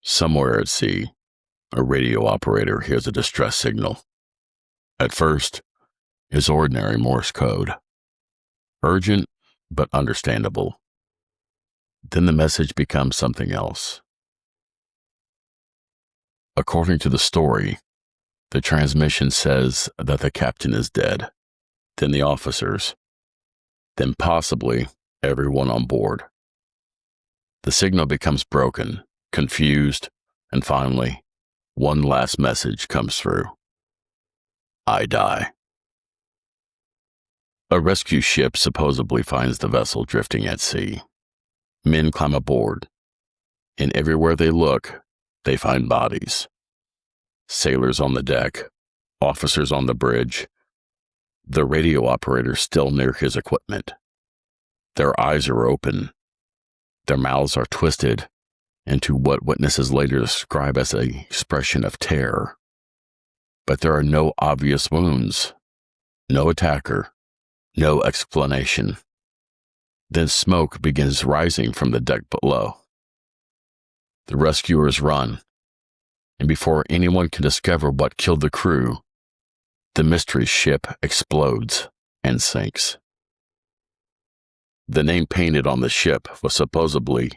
Somewhere at sea, a radio operator hears a distress signal. At first, it's ordinary Morse code. Urgent, but understandable. Then the message becomes something else. According to the story, the transmission says that the captain is dead, then the officers, then possibly everyone on board. The signal becomes broken, confused, and finally, one last message comes through. I die. A rescue ship supposedly finds the vessel drifting at sea. Men climb aboard, and everywhere they look, they find bodies. Sailors on the deck, officers on the bridge, the radio operator still near his equipment. Their eyes are open. Their mouths are twisted into what witnesses later describe as an expression of terror. But there are no obvious wounds, no attacker, no explanation. Then smoke begins rising from the deck below. The rescuers run, and before anyone can discover what killed the crew, the mystery ship explodes and sinks. The name painted on the ship was supposedly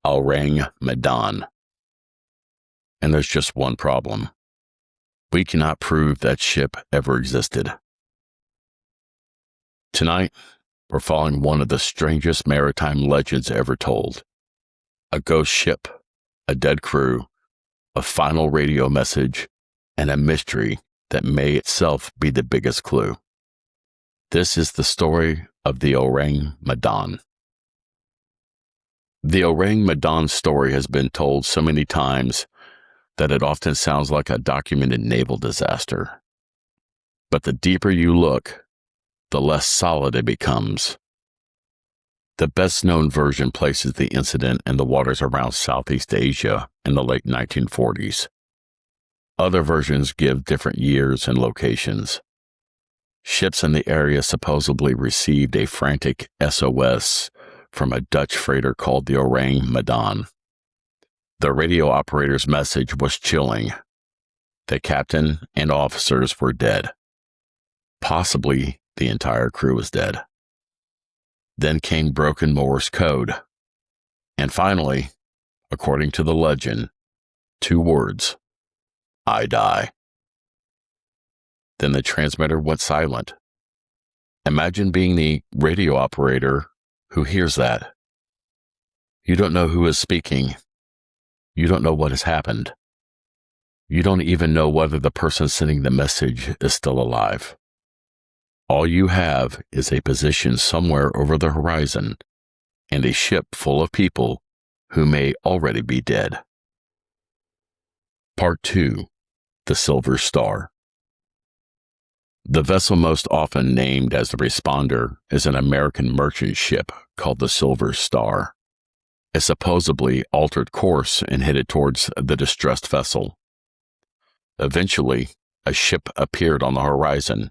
Ourang Medan. And there's just one problem. We cannot prove that ship ever existed. Tonight, we're following one of the strangest maritime legends ever told. A ghost ship, a dead crew, a final radio message, and a mystery that may itself be the biggest clue. This is the story of the Ourang Medan. The Ourang Medan story has been told so many times that it often sounds like a documented naval disaster. But the deeper you look, the less solid it becomes. The best-known version places the incident in the waters around Southeast Asia in the late 1940s. Other versions give different years and locations. Ships in the area supposedly received a frantic SOS from a Dutch freighter called the Ourang Medan. The radio operator's message was chilling. The captain and officers were dead. Possibly the entire crew was dead. Then came broken Morse code. And finally, according to the legend, 2 words, I die. Then the transmitter went silent. Imagine being the radio operator who hears that. You don't know who is speaking. You don't know what has happened. You don't even know whether the person sending the message is still alive. All you have is a position somewhere over the horizon and a ship full of people who may already be dead. Part 2. The Silver Star. The vessel most often named as the responder is an American merchant ship called the Silver Star. It supposedly altered course and headed towards the distressed vessel. Eventually, a ship appeared on the horizon.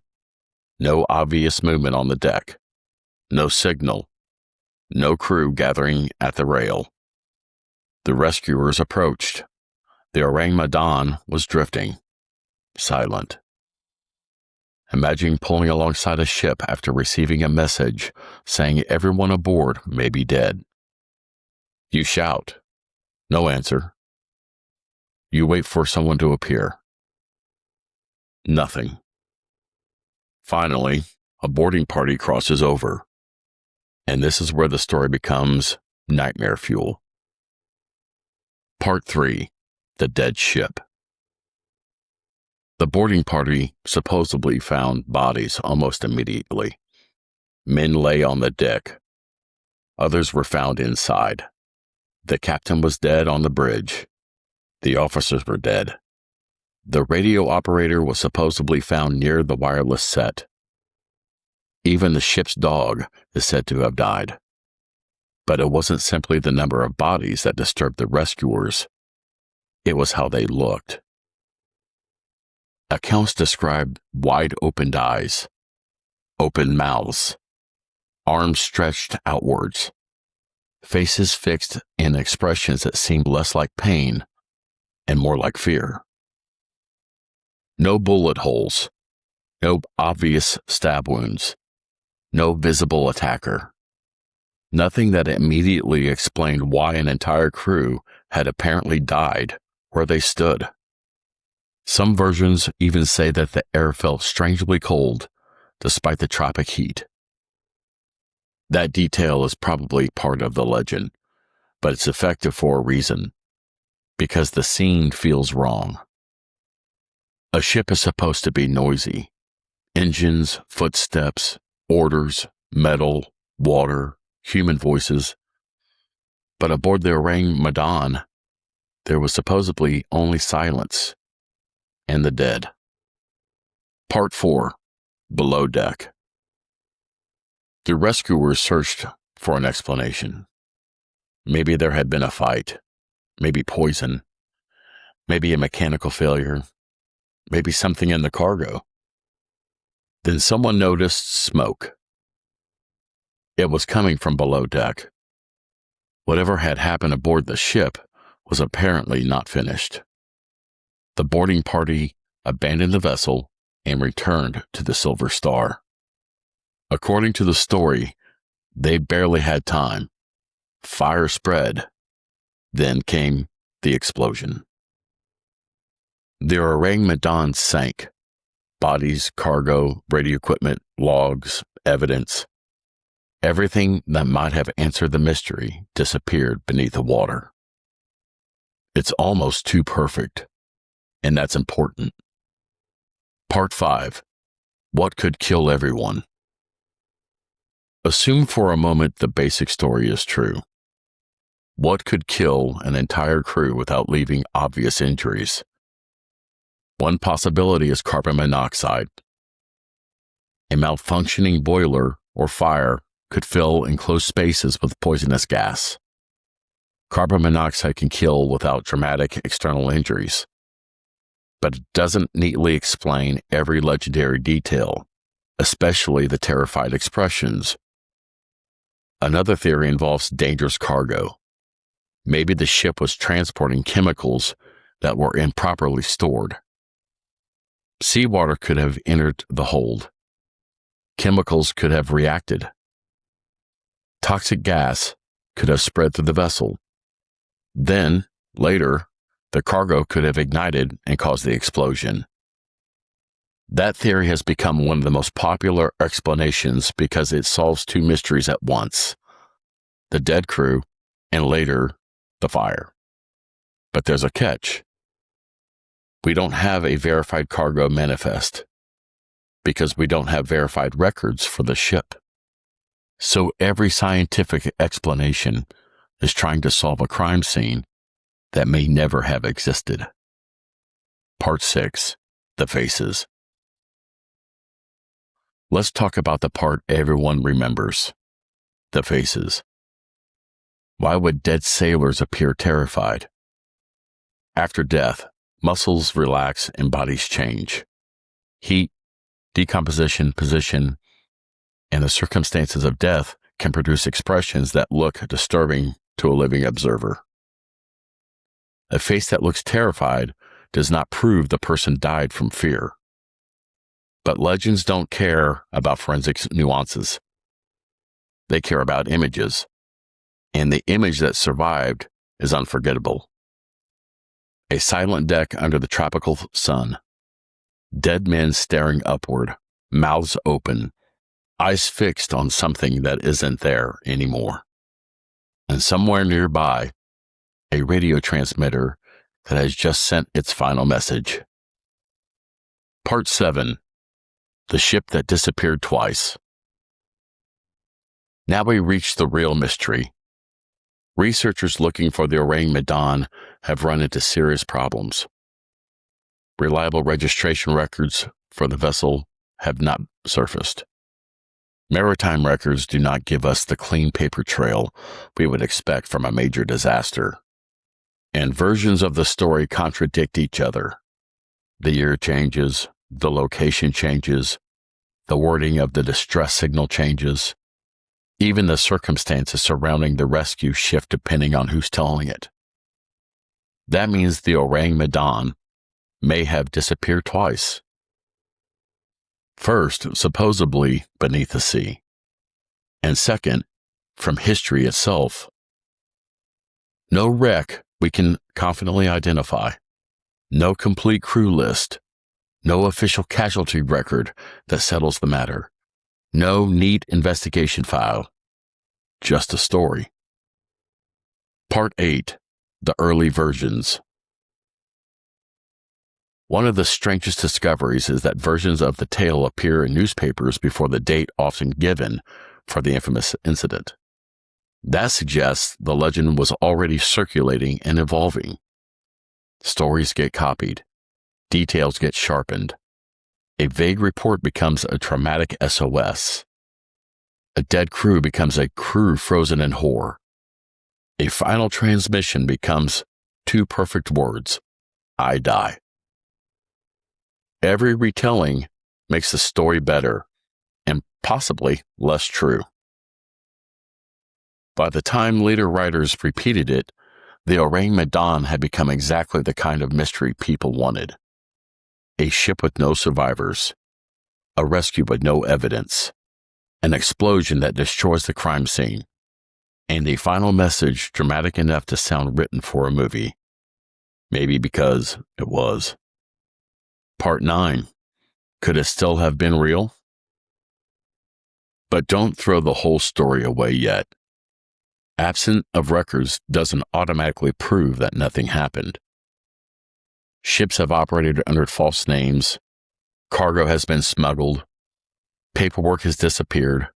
No obvious movement on the deck. No signal. No crew gathering at the rail. The rescuers approached. The Ourang Medan was drifting. Silent. Imagine pulling alongside a ship after receiving a message saying everyone aboard may be dead. You shout. No answer. You wait for someone to appear. Nothing. Finally, a boarding party crosses over. And this is where the story becomes nightmare fuel. Part 3. The Dead Ship. The boarding party supposedly found bodies almost immediately. Men lay on the deck. Others were found inside. The captain was dead on the bridge. The officers were dead. The radio operator was supposedly found near the wireless set. Even the ship's dog is said to have died. But it wasn't simply the number of bodies that disturbed the rescuers. It was how they looked. Accounts described wide-opened eyes, open mouths, arms stretched outwards, faces fixed in expressions that seemed less like pain and more like fear. No bullet holes, no obvious stab wounds, no visible attacker. Nothing that immediately explained why an entire crew had apparently died where they stood. Some versions even say that the air felt strangely cold despite the tropic heat. That detail is probably part of the legend, but it's effective for a reason, because the scene feels wrong. A ship is supposed to be noisy. Engines, footsteps, orders, metal, water, human voices. But aboard the Ourang Medan, there was supposedly only silence and the dead. Part 4. Below Deck. The rescuers searched for an explanation. Maybe there had been a fight, maybe poison, maybe a mechanical failure, maybe something in the cargo. Then someone noticed smoke. It was coming from below deck. Whatever had happened aboard the ship was apparently not finished. The boarding party abandoned the vessel and returned to the Silver Star. According to the story, they barely had time. Fire spread. Then came the explosion. The Ourang Medan sank. Bodies, cargo, radio equipment, logs, evidence. Everything that might have answered the mystery disappeared beneath the water. It's almost too perfect, and that's important. Part 5. What could kill everyone? Assume for a moment the basic story is true. What could kill an entire crew without leaving obvious injuries? One possibility is carbon monoxide. A malfunctioning boiler or fire could fill enclosed spaces with poisonous gas. Carbon monoxide can kill without dramatic external injuries, but it doesn't neatly explain every legendary detail, especially the terrified expressions. Another theory involves dangerous cargo. Maybe the ship was transporting chemicals that were improperly stored. Seawater could have entered the hold. Chemicals could have reacted. Toxic gas could have spread through the vessel. Then, later, the cargo could have ignited and caused the explosion. That theory has become one of the most popular explanations because it solves two mysteries at once: the dead crew and later, the fire. But there's a catch. We don't have a verified cargo manifest because we don't have verified records for the ship. So every scientific explanation is trying to solve a crime scene that may never have existed. Part 6. The Faces. Let's talk about the part everyone remembers: the faces. Why would dead sailors appear terrified? After death, muscles relax and bodies change. Heat, decomposition, position, and the circumstances of death can produce expressions that look disturbing to a living observer. A face that looks terrified does not prove the person died from fear. But legends don't care about forensic nuances. They care about images, and the image that survived is unforgettable. A silent deck under the tropical sun. Dead men staring upward, mouths open, eyes fixed on something that isn't there anymore. And somewhere nearby, a radio transmitter that has just sent its final message. Part 7. The Ship That Disappeared Twice. Now we reach the real mystery. Researchers looking for the Ourang Medan have run into serious problems. Reliable registration records for the vessel have not surfaced. Maritime records do not give us the clean paper trail we would expect from a major disaster. And versions of the story contradict each other. The year changes, the location changes, the wording of the distress signal changes. Even the circumstances surrounding the rescue shift depending on who's telling it. That means the Ourang Medan may have disappeared twice. First, supposedly beneath the sea, and second, from history itself. No wreck we can confidently identify, no complete crew list, no official casualty record that settles the matter, no neat investigation file, just a story. Part 8. The Early Versions. One of the strangest discoveries is that versions of the tale appear in newspapers before the date often given for the infamous incident. That suggests the legend was already circulating and evolving. Stories get copied, details get sharpened. A vague report becomes a traumatic SOS. A dead crew becomes a crew frozen in horror. A final transmission becomes two perfect words: I die. Every retelling makes the story better and possibly less true. By the time later writers repeated it, the Ourang Medan had become exactly the kind of mystery people wanted. A ship with no survivors, a rescue with no evidence, an explosion that destroys the crime scene, and a final message dramatic enough to sound written for a movie. Maybe because it was. Part 9. Could it still have been real? But don't throw the whole story away yet. Absent of records doesn't automatically prove that nothing happened. Ships have operated under false names, cargo has been smuggled, paperwork has disappeared.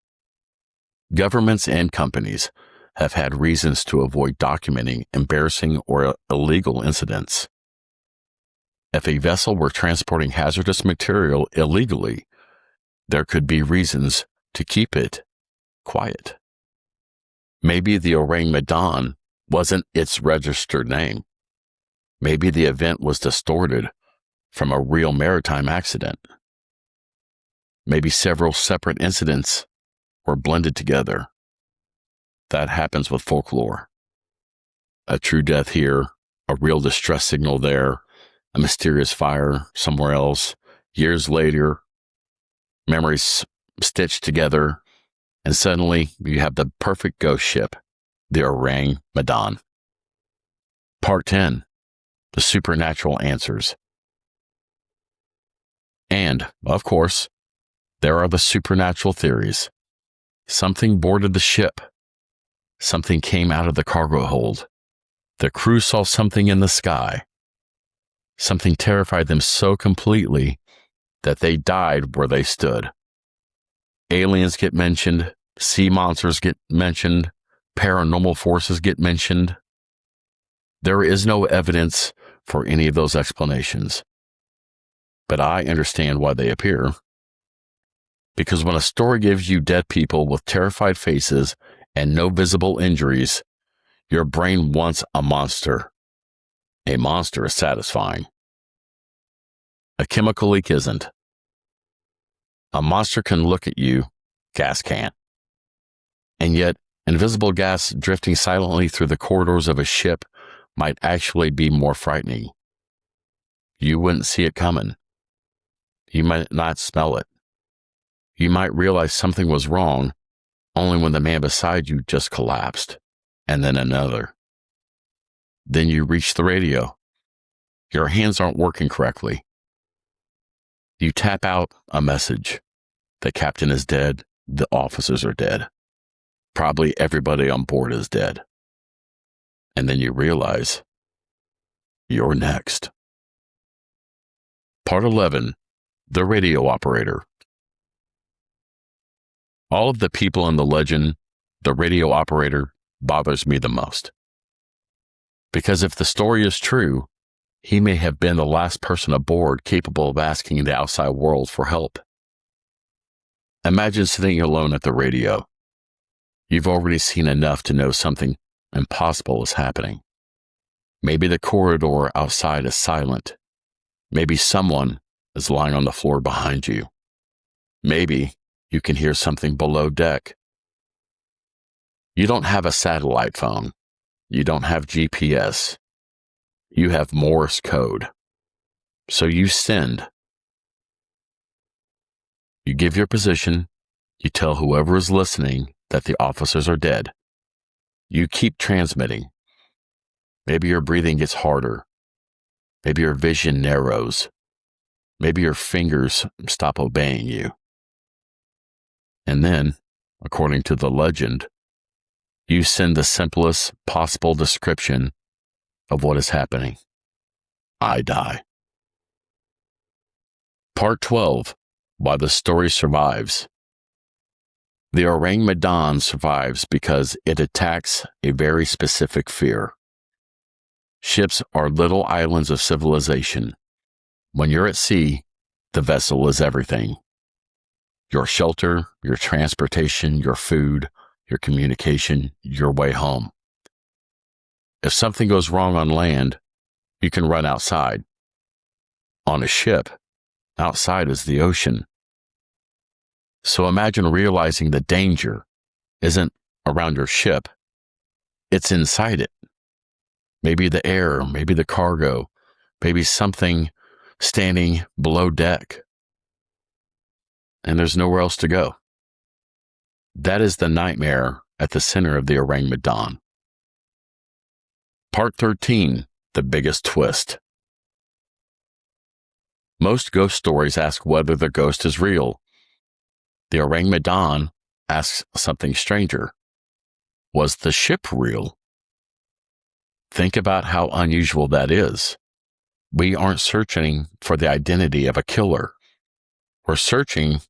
Governments and companies have had reasons to avoid documenting embarrassing or illegal incidents. If a vessel were transporting hazardous material illegally, there could be reasons to keep it quiet. Maybe the Ourang Medan wasn't its registered name. Maybe the event was distorted from a real maritime accident. Maybe several separate incidents were blended together. That happens with folklore. A true death here, a real distress signal there, a mysterious fire somewhere else, years later, memories stitched together, and suddenly you have the perfect ghost ship, the Ourang Medan. Part 10. The Supernatural Answers. And, of course, there are the supernatural theories. Something boarded the ship. Something came out of the cargo hold. The crew saw something in the sky. Something terrified them so completely that they died where they stood. Aliens get mentioned, sea monsters get mentioned, paranormal forces get mentioned. There is no evidence for any of those explanations. But I understand why they appear. Because when a story gives you dead people with terrified faces and no visible injuries, your brain wants a monster. A monster is satisfying. A chemical leak isn't. A monster can look at you, gas can't. And yet, invisible gas drifting silently through the corridors of a ship might actually be more frightening. You wouldn't see it coming. You might not smell it. You might realize something was wrong only when the man beside you just collapsed, and then another. Then you reach the radio. Your hands aren't working correctly. You tap out a message. The captain is dead. The officers are dead. Probably everybody on board is dead. And then you realize you're next. Part 11. The Radio Operator. All of the people in the legend, the radio operator, bothers me the most. Because if the story is true, he may have been the last person aboard capable of asking the outside world for help. Imagine sitting alone at the radio. You've already seen enough to know something impossible is happening. Maybe the corridor outside is silent. Maybe someone is lying on the floor behind you. Maybe you can hear something below deck. You don't have a satellite phone. You don't have GPS. You have Morse code. So you send. You give your position. You tell whoever is listening that the officers are dead. You keep transmitting. Maybe your breathing gets harder. Maybe your vision narrows. Maybe your fingers stop obeying you. And then, according to the legend, you send the simplest possible description of what is happening. I die. Part 12, Why the Story Survives. The Ourang Medan survives because it attacks a very specific fear. Ships are little islands of civilization. When you're at sea, the vessel is everything. Your shelter, your transportation, your food, your communication, your way home. If something goes wrong on land, you can run outside. On a ship, outside is the ocean. So imagine realizing the danger isn't around your ship, it's inside it. Maybe the air, maybe the cargo, maybe something standing below deck. And there's nowhere else to go. That is the nightmare at the center of the Ourang Medan. Part 13, The Biggest Twist. Most ghost stories ask whether the ghost is real. The Ourang Medan asks something stranger. Was the ship real? Think about how unusual that is. We aren't searching for the identity of a killer. We're searching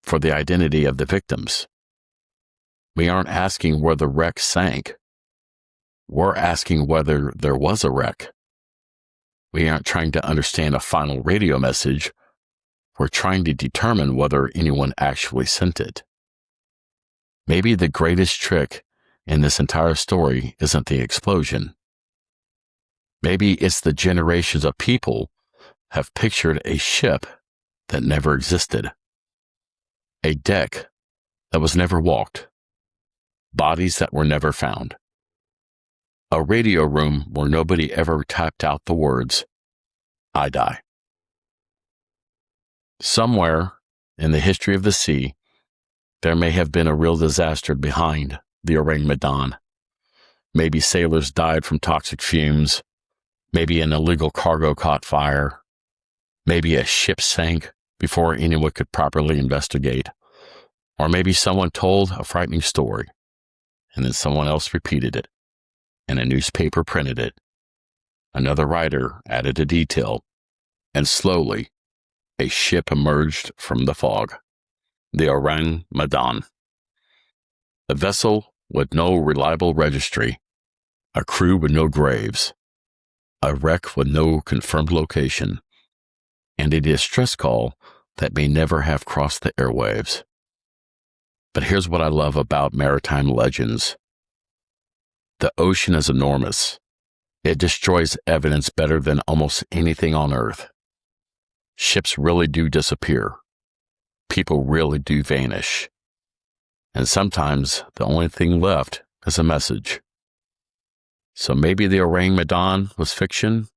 for the identity of the victims. We aren't asking where the wreck sank. We're asking whether there was a wreck. We aren't trying to understand a final radio message. We're trying to determine whether anyone actually sent it. Maybe the greatest trick in this entire story isn't the explosion. Maybe it's the generations of people have pictured a ship that never existed. A deck that was never walked. Bodies that were never found. A radio room where nobody ever typed out the words, I die. Somewhere in the history of the sea, there may have been a real disaster behind the Ourang Medan. Maybe sailors died from toxic fumes. Maybe an illegal cargo caught fire. Maybe a ship sank before anyone could properly investigate. Or maybe someone told a frightening story, and then someone else repeated it, and a newspaper printed it. Another writer added a detail, and slowly, a ship emerged from the fog. The Ourang Medan. A vessel with no reliable registry, a crew with no graves, a wreck with no confirmed location, and a distress call that may never have crossed the airwaves. But here's what I love about maritime legends. The ocean is enormous. It destroys evidence better than almost anything on Earth. Ships really do disappear. People really do vanish. And sometimes the only thing left is a message. So maybe the Ourang Medan was fiction.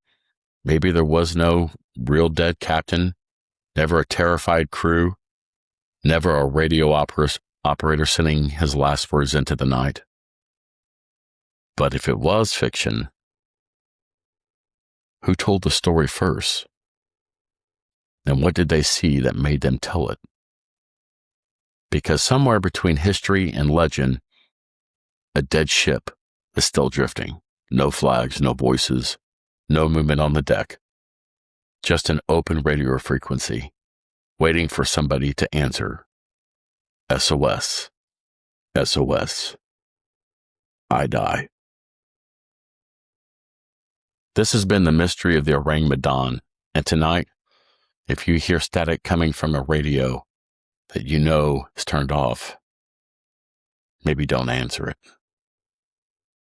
Maybe there was no real dead captain, never a terrified crew, never a radio operator sending his last words into the night. But if it was fiction, who told the story first? And what did they see that made them tell it? Because somewhere between history and legend, a dead ship is still drifting. No flags, no voices, no movement on the deck. Just an open radio frequency, waiting for somebody to answer. SOS. SOS. I die. This has been the mystery of the Ourang Medan, and tonight, if you hear static coming from a radio that you know is turned off, maybe don't answer it.